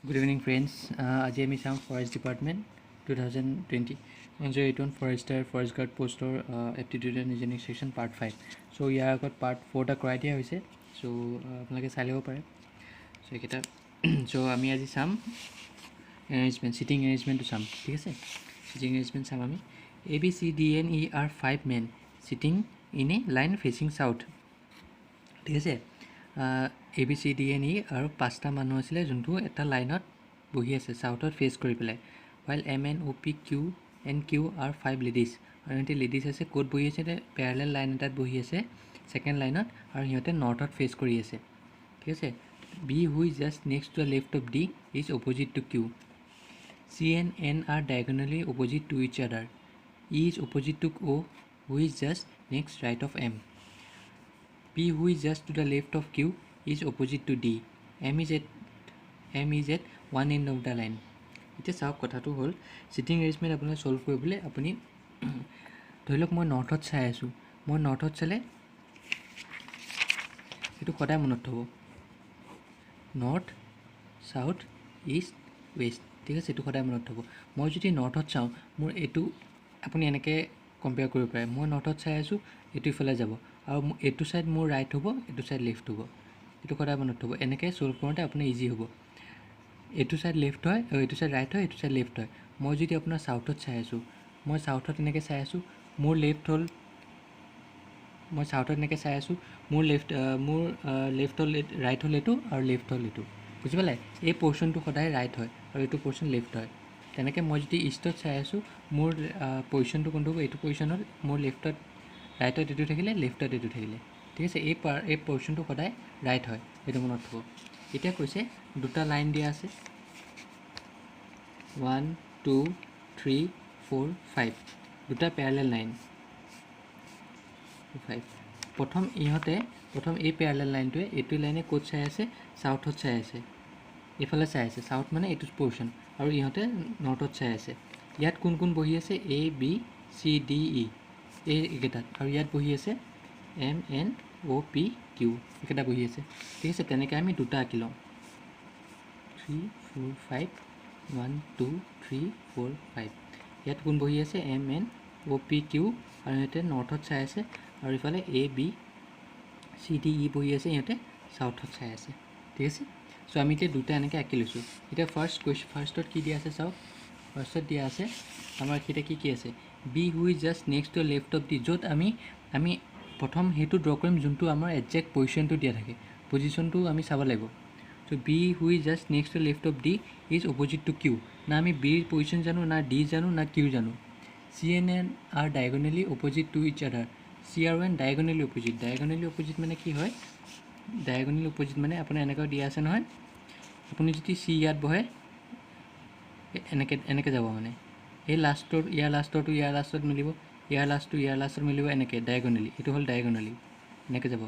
Good evening, friends. As I am from Forest Department 2020 108 Forester Forest Guard Postor Aptitude and Engineering Section Part 5. So here I got Part 4 ta krai dia hoise. So apnalake sai lebo pare. So eketa so ami aji sam arrangement sitting arrangement to sam. Thik ase? Sitting arrangement sam ami A B C D N E are 5 men sitting in a line facing south. ঠিক আছে A B C D N E আৰু পাঁচটা মানুহ আছিলে যোনটো এটা লাইনত বহি আছে চাউথত ফেচ কৰি পেলাই while M N O P Q and Q are 5 ladies আৰু সিহঁতে লেডিজ আছে ক'ত বহি আছে পেৰেলেল লাইন এটাত বহি আছে ছেকেণ্ড লাইনত আৰু সিহঁতে নৰ্থত ফেচ কৰি আছে ঠিক আছে B who is just next to the left of D is opposite to Q C and N R diagonally opposite to each other E is opposite to O' who is just next right of M P, who is just to the left of Q, is opposite to D. M is at one end of the line. এতিয়া চাওক কথাটো হ'ল cheating arrangement আপোনাৰ solve কৰিবলৈ আপুনি ধৰি লওক মই নৰ্থত চাই আছোঁ মই নৰ্থত চালে সেইটো সদায় মনত থ'ব নৰ্থ চাউথ ইষ্ট ৱেষ্ট ঠিক আছে এইটো সদায় মনত থ'ব মই যদি নৰ্থত চাওঁ মোৰ এইটো আপুনি এনেকৈ কম্পেয়াৰ কৰিব পাৰে মই নৰ্থত চাই আছোঁ এইটো ইফালে যাব আৰু এইটো সাইড মোৰ ৰাইট হ'ব এইটো সাইড লেফ্ট হ'ব এইটো সদায় মনত থ'ব এনেকৈ সলভ কৰোঁতে আপোনাৰ ইজি হ'ব এইটো সাইড লেফ্ট হয় আৰু এইটো সাইড ৰাইট হয় এইটো সাইড লেফ্ট হয় মই যদি আপোনাৰ সাউথত চাই আছোঁ মই সাউথত এনেকৈ চাই আছোঁ মোৰ লেফ্ট হ'ল মই সাউথত এনেকৈ চাই আছোঁ মোৰ লেফ্ট হ'ল ৰাইট হ'ল এইটো আৰু লেফ্ট হ'ল এইটো বুজি পালে এই পৰ্চনটো সদায় ৰাইট হয় আৰু এইটো পৰ্চন লেফ্ট হয় তেনেকৈ মই যদি ইষ্টত চাই আছোঁ মোৰ পজিশ্যনটো কোনটো হ'ব এইটো পজিশ্যনত মোৰ লেফ্টত ৰাইটত এইটো থাকিলে লেফ্টত এইটো থাকিলে ঠিক আছে এই পৰ্চনটো সদায় ৰাইট হয় এইটো মনত থ'ব এতিয়া কৈছে দুটা লাইন দিয়া আছে 1 2 3 4 5 দুটা পেৰেলেল লাইন 5 প্ৰথম এই পেৰেলেল লাইনটোৱে এইটো লাইনে ক'ত চাই আছে সাউথত চাই আছে এইফালে চাই আছে সাউথ মানে এইটো পৰ্চন আৰু ইহঁতে নৰ্থত চাই আছে ইয়াত কোন কোন বহি আছে A B C D E এইকেইটাত আৰু ইয়াত বহি আছে M N O' P Q এইকেইটা বহি আছে ঠিক আছে তেনেকৈ আমি দুটা আঁকি লওঁ 3 4 5 1 2 3 4 5 ইয়াত কোন বহি আছে M N O' P Q আৰু সিহঁতে নৰ্থত চাই আছে আৰু ইফালে A B C D E বহি আছে সিহঁতে সাউথত চাই আছে ঠিক আছে চ' আমি এতিয়া দুটা এনেকৈ আঁকি লৈছোঁ এতিয়া ফাৰ্ষ্টত কি দিয়া আছে চাওক ফাৰ্ষ্টত দিয়া আছে আমাৰ এতিয়া কি আছে B who is just next to left of D য'ত আমি প্ৰথম সেইটো ড্ৰ কৰিম যোনটো আমাৰ একজেক্ট পজিশ্যনটো দিয়া থাকে পজিশ্যনটো আমি চাব লাগিব চ' B who is just next to left of D is opposite to Q না আমি বিৰ পজিশ্যন জানো না ডি জানো না কিউ জানো C N R diagonally opposite to each other C আৰু এন ডায়েগনেলি অপজিট মানে কি হয় ডায়েগনেলি অপজিট মানে আপোনাৰ এনেকৈ দিয়া আছে নহয় আপুনি যদি চি ইয়াত বহে এনেকৈ যাব মানে এই ইয়াৰ লাষ্টত মিলিব ইয়াৰ লাষ্টত মিলিব এনেকৈ ডায়েগনেলি এইটো হ'ল ডায়েগনেলি এনেকৈ যাব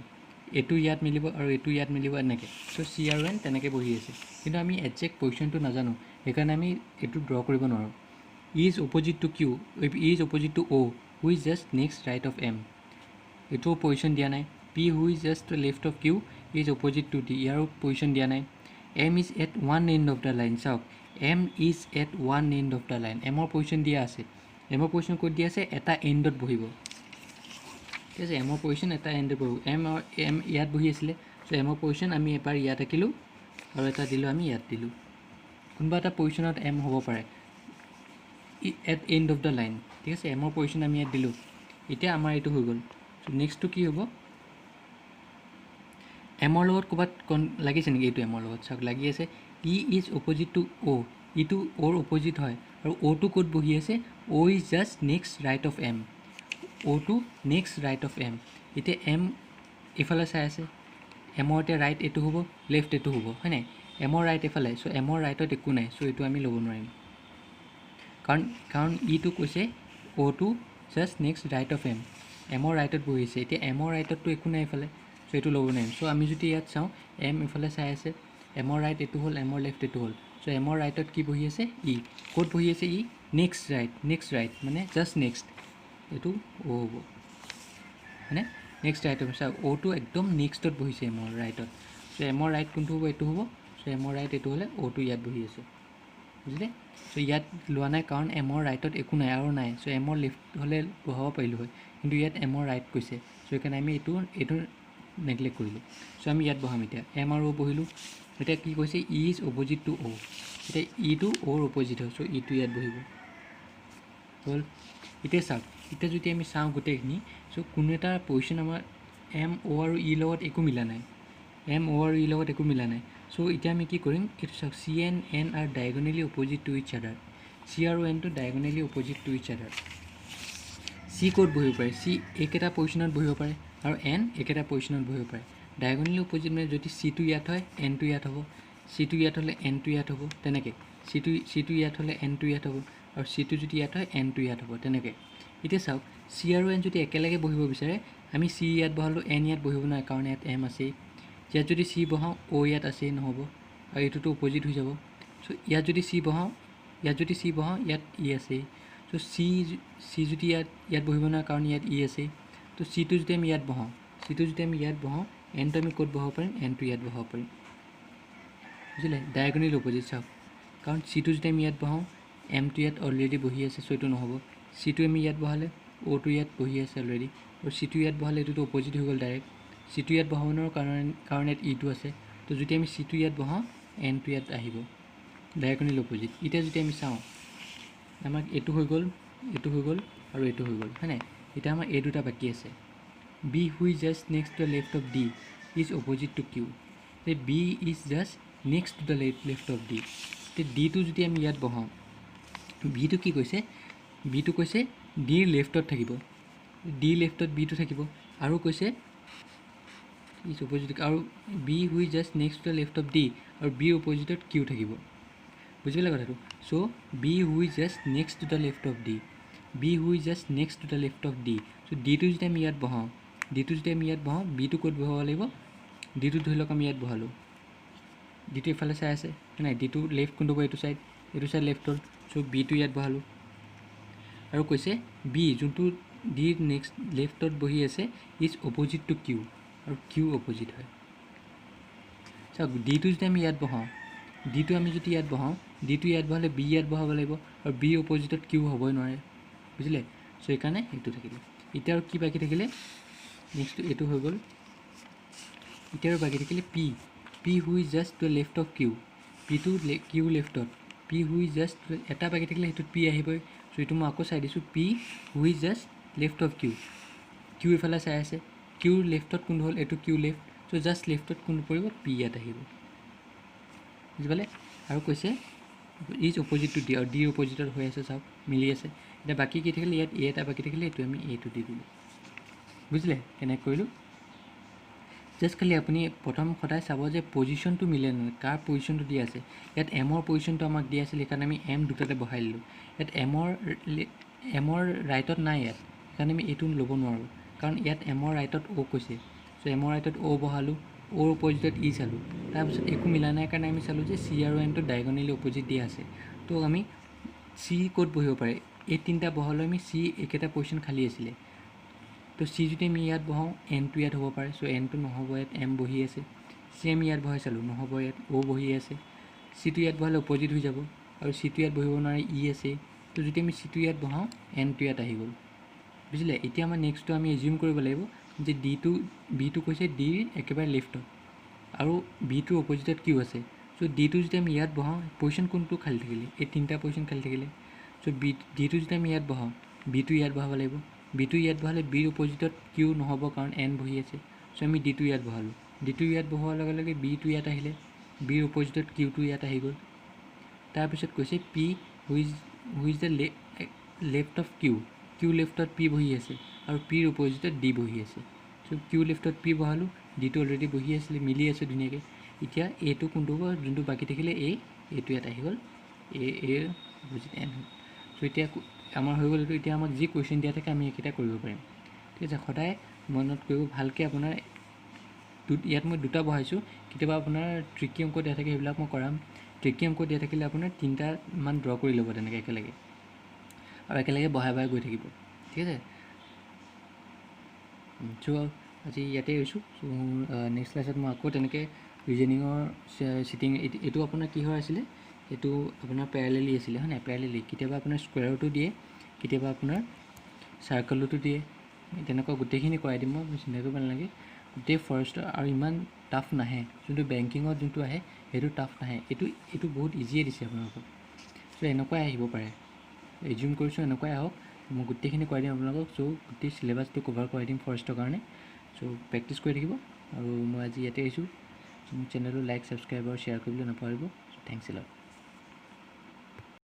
এইটো ইয়াত মিলিব আৰু এইটো ইয়াত মিলিব এনেকৈ চ' চি আৰু এন তেনেকৈ বহি আছে কিন্তু আমি একজেক্ট পজিশ্যনটো নাজানো সেইকাৰণে আমি এইটো ড্ৰ কৰিব নোৱাৰোঁ is opposite to Q is opposite to O' who is just next right of M এইটোও পজিশ্যন দিয়া নাই P who is just left of Q is opposite to D ইয়াৰো পজিশ্যন দিয়া নাই M is at one end of the line চাওক M is at one end of the line এমৰ position দিয়া আছে এমৰ পজিশ্যন ক'ত দিয়া আছে এটা এণ্ডত বহিব ঠিক আছে এমৰ পজিশ্যন এটা এণ্ডত বহিব এম ইয়াত বহি আছিলে চ' এমৰ পজিশ্যন আমি এবাৰ ইয়াত আঁকিলোঁ আৰু এটা দিলোঁ আমি ইয়াত দিলোঁ কোনোবা এটা পজিশ্যনত এম হ'ব পাৰে at and of the line ঠিক আছে এমৰ পজিশ্যন আমি ইয়াত দিলোঁ এতিয়া আমাৰ এইটো হৈ গ'ল চ' নেক্সটটো কি হ'ব এমৰ লগত ক'ৰবাত লাগিছে নেকি এইটো এমৰ লগত চাওক লাগি আছে E is opposite to O' ইটো অ'ৰ অপজিট হয় আৰু অ'টো ক'ত বহি আছে O' is just next right of M অ'টো নেক্সট ৰাইট অফ এম এতিয়া এম এইফালে চাই আছে এমৰ এতিয়া ৰাইট এইটো হ'ব লেফ্ট এইটো হ'ব হয় নাই এমৰ ৰাইট এইফালে চ' এমৰ ৰাইটত একো নাই চ' এইটো আমি ল'ব নোৱাৰিম কাৰণ ইটো কৈছে auto just next right of এমৰ ৰাইটত বহিছে এতিয়া এমৰ ৰাইটততো একো নাই এইফালে চ' এইটো ল'ব নোৱাৰিম চ' আমি যদি ইয়াত চাওঁ এম এইফালে চাই আছে এমৰ ৰাইট এইটো হ'ল এমৰ লেফ্ট এইটো হ'ল চ' এমৰ ৰাইটত কি বহি আছে ই ক'ত বহি আছে ই নেক্সট ৰাইট মানে জাষ্ট নেক্সট এইটো অ' হ'ব হয়নে নেক্সট ৰাইট হ'ব চাওক অ'টো একদম নেক্সটত বহিছে এমৰ ৰাইটত চ' এমৰ ৰাইট কোনটো হ'ব এইটো হ'ব চ' চ' এমৰ ৰাইট এইটো হ'লে অ'টো ইয়াত বহি আছে বুজিলে চ' ইয়াত লোৱা নাই কাৰণ এমৰ ৰাইটত একো নাই আৰু নাই চ' এমৰ লেফ্ট হ'লে বহাব পাৰিলোঁ হয় কিন্তু ইয়াত এমৰ ৰাইট কৈছে চ' সেইকাৰণে আমি এইটো নেগলেক্ট কৰিলোঁ চ' আমি ইয়াত বহাম এতিয়া এম আৰু অ' বহিলোঁ এতিয়া কি কৈছে ই ইজ অপজিট টু অ' এতিয়া ইটো অ'ৰ অপজিট হয় চ' ইটো ইয়াত বহিব হ'ল এতিয়া চাওক এতিয়া যদি আমি চাওঁ গোটেইখিনি চ' কোনো এটা পজিশ্যন আমাৰ এম অ' আৰু ইৰ লগত একো মিলা নাই এম অ' আৰু ইৰ লগত একো মিলা নাই চ' এতিয়া আমি কি কৰিম এইটো চাওক C N R diagonally opposite to each other C আৰু এনটো ডায়েগনেলি opposite to each other C ক'ত বহিব পাৰে চি একেটা পজিশ্যনত বহিব পাৰে আৰু এন একেটা পজিশ্যনত বহিব পাৰে ডায়েগনেলি অপজিট মানে যদি চিটো ইয়াত হয় এনটো ইয়াত হ'ব চিটো ইয়াত হ'লে এনটো ইয়াত হ'ব তেনেকৈ চিটো ইয়াত হ'লে এনটো ইয়াত হ'ব আৰু চিটো যদি ইয়াত হয় এনটো ইয়াত হ'ব তেনেকৈ এতিয়া চাওক চি আৰু এন যদি একেলগে বহিব বিচাৰে আমি চি ইয়াত বহালোঁ এন ইয়াত বহিব নোৱাৰে কাৰণ ইয়াত এম আছেই ইয়াত যদি চি বহাওঁ অ' ইয়াত আছেই নহ'ব আৰু এইটোতো অপজিট হৈ যাব চ' ইয়াত যদি চি বহাওঁ ইয়াত ই আছেই চ' চি যদি ইয়াত বহিব নোৱাৰে কাৰণ ইয়াত ই আছেই তো চিটো যদি আমি ইয়াত বহাওঁ এনটো আমি ক'ত বহাব পাৰিম এনটো ইয়াত বহাব পাৰিম বুজিলে ডায়েগনেলি অপজিট চাওক কাৰণ চিটো যদি আমি ইয়াত বহাওঁ এমটো ইয়াত অলৰেডি বহি আছে চ' এইটো নহ'ব চিটো আমি ইয়াত বহালে অ'টো ইয়াত বহি আছে অলৰেডি আৰু চিটো ইয়াত বহালে এইটোতো অপজিট হৈ গ'ল ডাইৰেক্ট চিটো ইয়াত বহাব নোৱাৰোঁ কাৰণ ইয়াত ইটো আছে তো যদি আমি চিটো ইয়াত বহাওঁ এনটো ইয়াত আহিব ডায়েগনেলি অপজিট এতিয়া যদি আমি চাওঁ আমাক এইটো হৈ গ'ল আৰু এইটো হৈ গ'ল হয়নে এতিয়া আমাৰ এই দুটা বাকী আছে B who is just next to the left of D is opposite to Q এই B is just next to the left of D এতিয়া ডিটো যদি আমি ইয়াত বহাওঁ বিটো কি কৈছে বিটো কৈছে ডিৰ লেফ্টত থাকিব ডি লেফ্টত বিটো থাকিব আৰু কৈছে ইজ অপজিট আৰু B who is just next to the left of D আৰু বিৰ অপজিটত কিউ থাকিব বুজি পালে কথাটো চ' B who is just next to the left of D চ' ডিটো যদি আমি ইয়াত বহাওঁ বিটো ক'ত বহাব লাগিব ডিটো ধৰি লওক আমি ইয়াত বহালোঁ ডিটো এইফালে চাই আছে নাই ডিটো লেফ্ট কোনটো হ'ব এইটো চাইড লেফ্টৰ চ' বিটো ইয়াত বহালোঁ আৰু কৈছে বি যোনটো ডিৰ নেক্সট লেফ্টত বহি আছে ইজ অপজিট টু কিউ আৰু কিউ অপজিট হয় চাওক ডিটো যদি আমি ইয়াত বহাওঁ ডিটো ইয়াত বহালে বি ইয়াত বহাব লাগিব আৰু বি অপজিটত কিউ হ'বই নোৱাৰে বুজিলে চ' সেইকাৰণে এইটো থাকিলে এতিয়া আৰু কি বাকী থাকিলে নেক্সট এইটো হৈ গ'ল এতিয়া আৰু বাকী থাকিলে P who's just to left of Q পিটো কিউ লেফ্টত পি হুইজ জাষ্ট এটা বাকী থাকিলে সেইটোত পি আহিবই চ' এইটো মই আকৌ চাই দিছোঁ P who's just left of Q এইফালে চাই আছে কিউৰ লেফ্টত কোনটো হ'ল এইটো কিউ লেফ্ট চ' জাষ্ট লেফ্টত কোনটো পৰিব পি ইয়াত আহিব বুজি পালে আৰু কৈছে ইজ অপজিট টু ডি আৰু ডিৰ অপজিটত হৈ আছে চাওক মিলি আছে এতিয়া বাকী কি থাকিলে ইয়াত এ এটা বাকী থাকিলে এইটো আমি এইটো দি দিলোঁ বুজিলে কেনেকৈ কৰিলোঁ জাষ্ট খালি আপুনি প্ৰথম সদায় চাব যে পজিশ্যনটো মিলে নহয় কাৰ পজিশ্যনটো দিয়া আছে ইয়াত এমৰ পজিশ্যনটো আমাক দিয়া আছিল সেইকাৰণে আমি এম দুটাতে বহাই দিলোঁ ইয়াত এমৰ ৰাইটত নাই ইয়াত সেইকাৰণে আমি এইটো ল'ব নোৱাৰোঁ কাৰণ ইয়াত এমৰ ৰাইটত অ' কৈছে চ' এমৰ ৰাইটত অ' বহালোঁ অ'ৰ অপজিটত ই চালোঁ তাৰপিছত একো মিলা নাই কাৰণে আমি চালোঁ যে চি আৰু এনটো ডায়েগনেলি অপজিট দিয়া আছে তো আমি চি ক'ত বহিব পাৰে এই তিনিটা বহালৈ আমি চি একেটা পজিশ্যন খালী আছিলে তো চি যদি আমি ইয়াত বহাওঁ এনটো ইয়াত হ'ব পাৰে চ' এনটো নহ'ব ইয়াত এম বহি আছে চি আমি ইয়াত বহাই চালোঁ নহ'ব ইয়াত অ' বহি আছে চিটো ইয়াত বহালে অপজিট হৈ যাব আৰু চিটো ইয়াত বহিব নোৱাৰে ই আছে তো যদি আমি চিটো ইয়াত বহাওঁ এনটো ইয়াত আহি গ'ল বুজিলে এতিয়া আমাৰ নেক্সটটো আমি এজিউম কৰিব লাগিব যে বিটো কৈছে ডিৰ একেবাৰে লেফ্টত আৰু বিটোৰ অপজিটত কিউ আছে চ' ডিটো যদি আমি ইয়াত বহাওঁ পজিশ্যন কোনটো খালী থাকিলে এই তিনিটা পজিশ্যন খালী থাকিলে চ' ডিটো যদি আমি ইয়াত বহাওঁ বিটো ইয়াত বহাব লাগিব বিটো ইয়াত বহালে বিৰ অপজিটত কিউ নহ'ব কাৰণ এন বহি আছে চ' আমি ডিটো ইয়াত বহালোঁ ডিটো ইয়াত বহোৱাৰ লগে লগে বিটো ইয়াত আহিলে বিৰ অপজিটত কিউটো ইয়াত আহি গ'ল তাৰপিছত কৈছে P who is the left of Q লেফ্টত পি বহি আছে আৰু পিৰ অপজিটত ডি বহি আছে চ' কিউ লেফ্টত পি বহালোঁ ডিটো অলৰেডি বহি আছিলে মিলি আছে ধুনীয়াকৈ এতিয়া এইটো কোনটো হ'ব যোনটো বাকী থাকিলে এইটো ইয়াত আহি গ'ল এৰ অপজিট এন হ'ল চ' এতিয়া আমাৰ হৈ গ'ল এইটো এতিয়া আমাক যি কুৱেশ্যন দিয়া থাকে আমি এইকেইটা কৰিব পাৰিম ঠিক আছে সদায় মনত কৰিব ভালকৈ আপোনাৰ ইয়াত মই দুটা বহাইছোঁ কেতিয়াবা আপোনাৰ ট্ৰিকি অংক দিয়া থাকে সেইবিলাক মই কৰাম ট্ৰিকি অংক দিয়া থাকিলে আপোনাৰ তিনিটামান ড্ৰ কৰি ল'ব তেনেকৈ একেলগে আৰু একেলগে বহাই গৈ থাকিব ঠিক আছে চ' আজি ইয়াতে এৰিছোঁ চ' নেক্সট ক্লাছত মই আকৌ তেনেকৈ ৰিজনিঙৰ চিটিং এইটো আপোনাৰ কি হয় আছিলে, এইটো আপোনাৰ পেৰেলেলি আছিলে হয় নাই, পেৰেলেলি কেতিয়াবা আপোনাৰ স্কুৱেৰতো দিয়ে, কেতিয়াবা আপোনাৰ চাৰ্কলতো দিয়ে, তেনেকুৱা গোটেইখিনি কৰাই দিম মই, চিন্তা কৰিব নালাগে। গোটেই ফৰেষ্টৰ আৰু ইমান টাফ নাহে, যোনটো বেংকিঙত যোনটো আহে সেইটো টাফ নাহে, এইটো বহুত ইজিয়ে দিছে আপোনালোকক। চ' এনেকুৱাই আহিব পাৰে, এজিউম কৰিছোঁ এনেকুৱাই আহক, মই গোটেইখিনি কৰাই দিম আপোনালোকক। চ' গোটেই চিলেবাছটো কভাৰ কৰাই দিম ফৰেষ্টৰ কাৰণে। চ' প্ৰেক্টিছ কৰি থাকিব, আৰু মই আজি ইয়াতে আহিছোঁ। মোৰ চেনেলটো লাইক, ছাবস্ক্ৰাইব আৰু শ্বেয়াৰ কৰিবলৈ নাপাহৰিব। থেংকছ এ লট।